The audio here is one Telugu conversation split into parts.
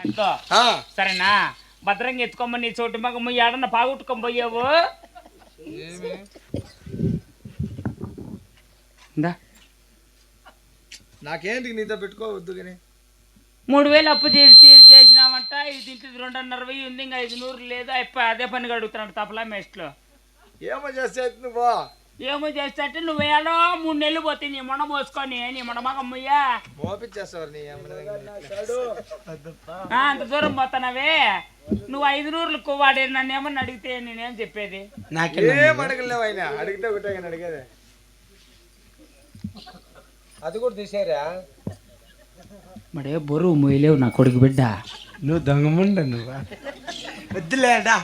అనుకో సరేనా భద్రంగా ఎత్తుకోమని నీ చోటు మగ ఏడన్నా పాగొట్టుకొని పోయావు నాకేంటి నీతో పెట్టుకోవద్దు కానీ 3000 అప్పు చేసినామంట ఇది తింటుంది 2.5 ఉంది ఇంకా 500 లేదు అదే పనిగా అడుగుతున్నాడు తపలా మేస్ట్లో ఏమో చేస్తే నువ్వు ఏమో చేస్తా అంటే నువ్వు ఏడో 3 నెలలు పోతే నీ మొన్న మోసుకొని నీ మొన్న మగమ్మయ్యా మోపించేస్తావు నీ అంత దూరం పోతానవే నువ్వు 500లకు వాడే నన్ను ఏమన్నా అడిగితే నేనేం చెప్పేది నాకేం అడగలేవు ఆయన అడిగితే ఒకటే కానీ అడిగేది అది కూడా తీసేరా మడే బరువు మొయ్యలేవు నా కొడుకు బిడ్డ నువ్వు దొంగముండ నువ్వు వద్దులేడా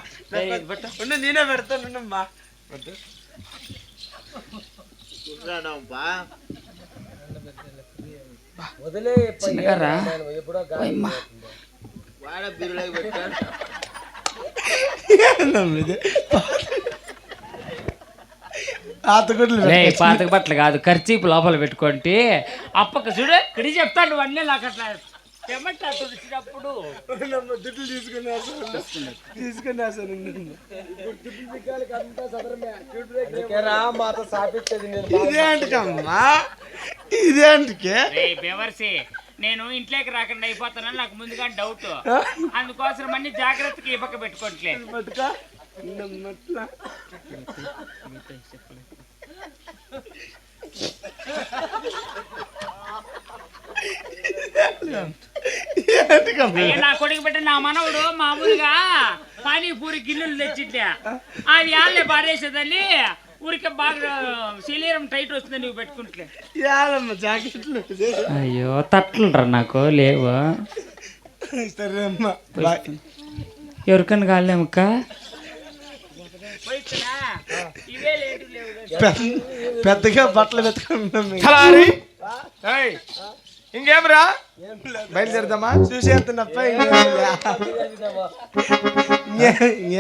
నేనే పెడతానుమ్మా వదిలే పాతక బట్టలు కాదు ఖర్చీపు లోపల పెట్టుకుంటే అప్పక చూడు ఇక్కడి చెప్తాను నువ్వు అన్నీ నాకు అట్లా వచ్చినప్పుడు దుడ్లు ఇదేంటికే బెవర్సి నేను ఇంట్లోకి రాకుండా అయిపోతానని నాకు ముందుగా డౌట్ అందుకోసం అన్ని జాగ్రత్తగా ఈ పక్క పెట్టుకోవట్లే నా కొడుకు బిడ్డ నా మనవుడు మామూలుగా పానీపూరి గిన్నెలు తెచ్చిట్లే అది వాళ్ళే పారేసేదని ఊరికే బాగా శరీరం టైట్ వస్తుంది నువ్వు పెట్టుకుంటే జాకెట్లు అయ్యో తట్లు నాకు లేవు ఎవరికన్నా కాలేమక్క పెద్దగా బట్టలు పెట్టుకుంటున్నాం ఇంకేమరా బయలుదేరదామా చూసేస్తున్నప్ప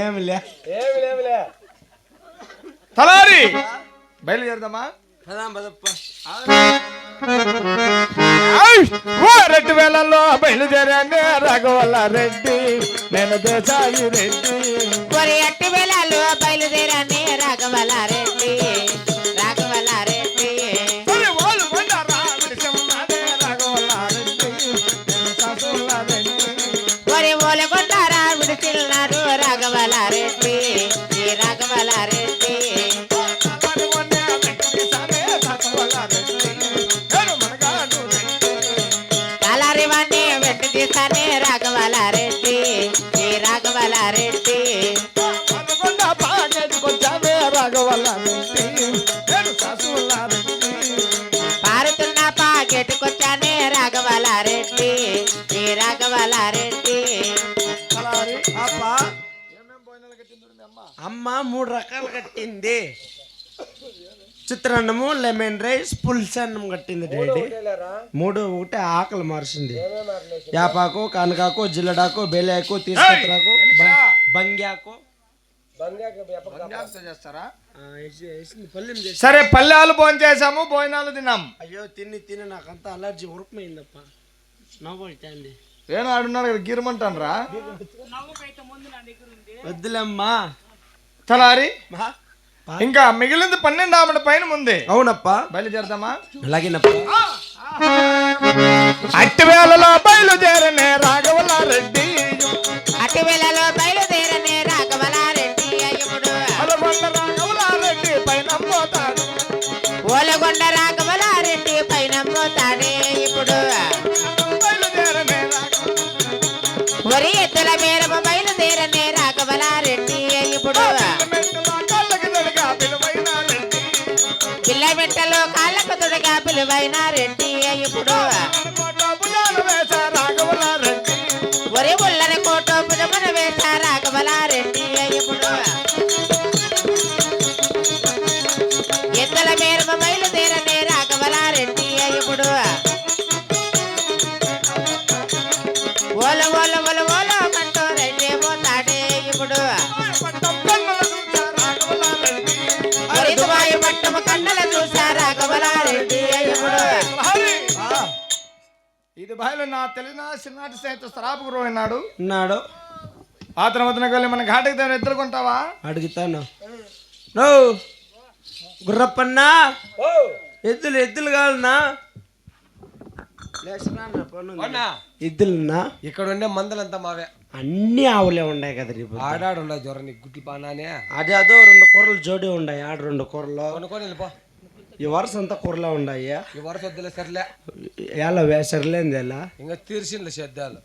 ఏమిలే తలారి బయలుదేరదామా రెడ్డి వేళల్లో బయలుదేరానే రాఘవల్ల రెడ్డి నేను దేశాయి రెడ్డి ఎట్టి వేళల్లో బయలుదేరానే రాఘవల్ల రెడ్డి రాఘవల్ల రెడ్డి ఓలి కొట్టారా విడిచిన్నారు రాఘవల్ల రెడ్డి రాఘవల్ల రెడ్డి కలారివాణి వెంట తీసానే రాఘవల్ల రెడ్డి రాఘవల్ల రెడ్డి పారుతున్న పాకెట్టుకొచ్చానే రాఘవల్ల రెడ్డి రాఘవల్ల రెడ్డి అమ్మ 3 రకాలు కట్టింది చిత్రాన్నము లెమన్ రైస్ పులుసన్నం కట్టింది డాడీ 3 ఒకటే ఆకలి మార్చింది యాపాకు కానకాకు జిల్లడాకు బేలాకు తీసుకొత్తరాకు బంగ్యాకు సరే పల్లెలు భోజనం చేసాము భోజనాలు తిన్నాం అయ్యో తిని నాకంతా అలర్జీ ఉరుకుమైందప్ప నవ్వుంది ఏమో ఆడున్నాడు కదా గిరమంటాను రా వద్దులేమ్మా తలారి ఇంకా మిగిలింది 12 ఆమెడ పైన ఉంది అవునప్ప బయలుదేరదామా అలాగేనప్ప అట్టి వేళలో బయలుదేరనే రాఘవల్ల రెడ్డి అట్టి వేళలో బయలుదేరనే రాఘవల్ల రెడ్డి రాఘవల్ల రెడ్డి పైన పోతాడు ఓలగొండ రాఘవల్ల రెడ్డి పైన పోతాడే ఇప్పుడు బయలుదేరనే ఒరి ఎత్తుల మేరమ బయలుదేరనే రాఘవల్ల రెడ్డి ఇప్పుడు పిల్ల బిడ్డలో కాళ్ళకు తుడగా పిలువైన రెడ్డి ఇప్పుడు ఒరి ఉల్లని కోటో పుజమున వేసా రాఘవల్ల రెడ్డి ఇప్పుడు ఎద్దుల మేరమ బయలుదేరనే రాఘవల్ల రెడ్డి ఇప్పుడు ఓల ఓల ఓల ఓల మంటో రెడ్డి పోతాడే ఇప్పుడు దుబాయి పట్టమ కన్నల చూసా రాఘవల్ల రెడ్డి ఇప్పుడు ఇది బాయిలో నా తెలిసిన చిన్ననాటి స్నేహితుడు సరాపు గురువు అన్నాడు. ఉన్నాడు. ఆ తర్వాత వెళ్ళి మన ఘాటికి దగ్గర ఎత్తుకుంటావా? అడుగుతాను. నో గుర్రప్పన్నా, ఎద్దులు కావాలన్నా? ఎద్దులున్నా? ఇక్కడ ఉండే మందులంతా మావే. అన్ని ఆవులే ఉన్నాయి కదా రేపు. ఆడాడు ఉండే జ్వరం నీకు గుడ్లు పానానే. అదే అదో 2 కూరలు జోడి ఉన్నాయి. ఆడ 2 కూరలు కొనుక్కొని వెళ్ళిపో. ఈ వరుస అంతా కూరలో ఉన్నాయి. ఈ వరుస వద్దులే సర్లే. ఎలా వేసర్లేంది ఎలా ఇంకా తీర్చిండ్లే సేద్యాలు.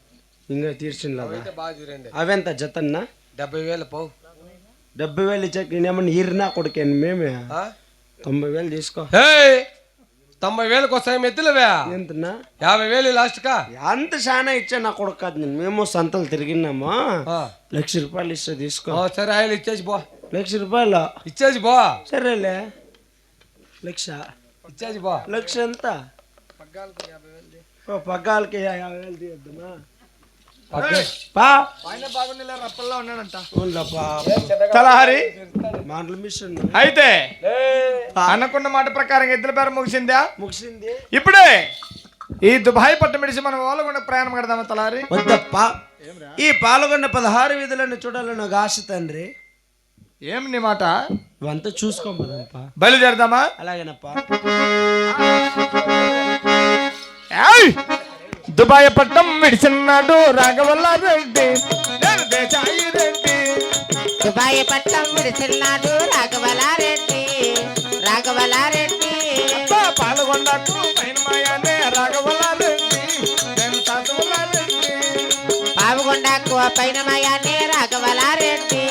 ఇంకా తీర్చిండ్లా? బాగా చూడండి. అవెంత జతన్నా? 70,000 పోవు. 70,000 ఇచ్చాక నేనేమన్నా ఈరినా కొడుకేను మేమే. 90,000 తీసుకో. 90,000 వస్తాయి ఎత్తులవే. ఎంతనా? 50,000 లాస్ట్ కా. అంత చాలా ఇచ్చా నా కొడుకు కాదు. నేను మేము సంతలు తిరిగినాము. 1,00,000 రూపాయలు ఇస్తే తీసుకో. సరే ఆయన ఇచ్చేసి పో. 1,00,000 రూపాయలు ఇచ్చేసి పో. సరేలే. 1,00,000 ఇచ్చేసి పో. 1,00,000 ఎంత? పగ్గాలకి 50,000 తీయద్దునా? తలహరి మాటలు మిషన్ అయితే అనుకున్న మాట ప్రకారం ఎద్దుల పేరు ముగిసిందా? ముగిసింది. ఇప్పుడే ఈ దుబాయ్ పట్టం విడిచి మనం ఓలగొండ ప్రయాణం కడదామా తలహరి? వద్దప్ప, ఈ పాల్గొన్న 16 వీధులను చూడాలని ఒక ఆశ తండ్రి. ఏం నీ మాట? ఇవంతా చూసుకోమదప్ప. బయలుదేరదామా? అలాగేనప్ప. దుబాయ్ పట్టం విడిచిన్నాడు రాఘవల్లారెడ్డి, నేను దేశాయి రెడ్డి. దుబాయ్ పట్టం విడిచిన్నాడు రాఘవలారెడ్డి. పాల్గొండకు పైన మాయానే రాఘవల్లారెడ్డి, నేను సాధువులారెడ్డి. పావుగొండకు పైన మయానే రాఘవలారెడ్డి.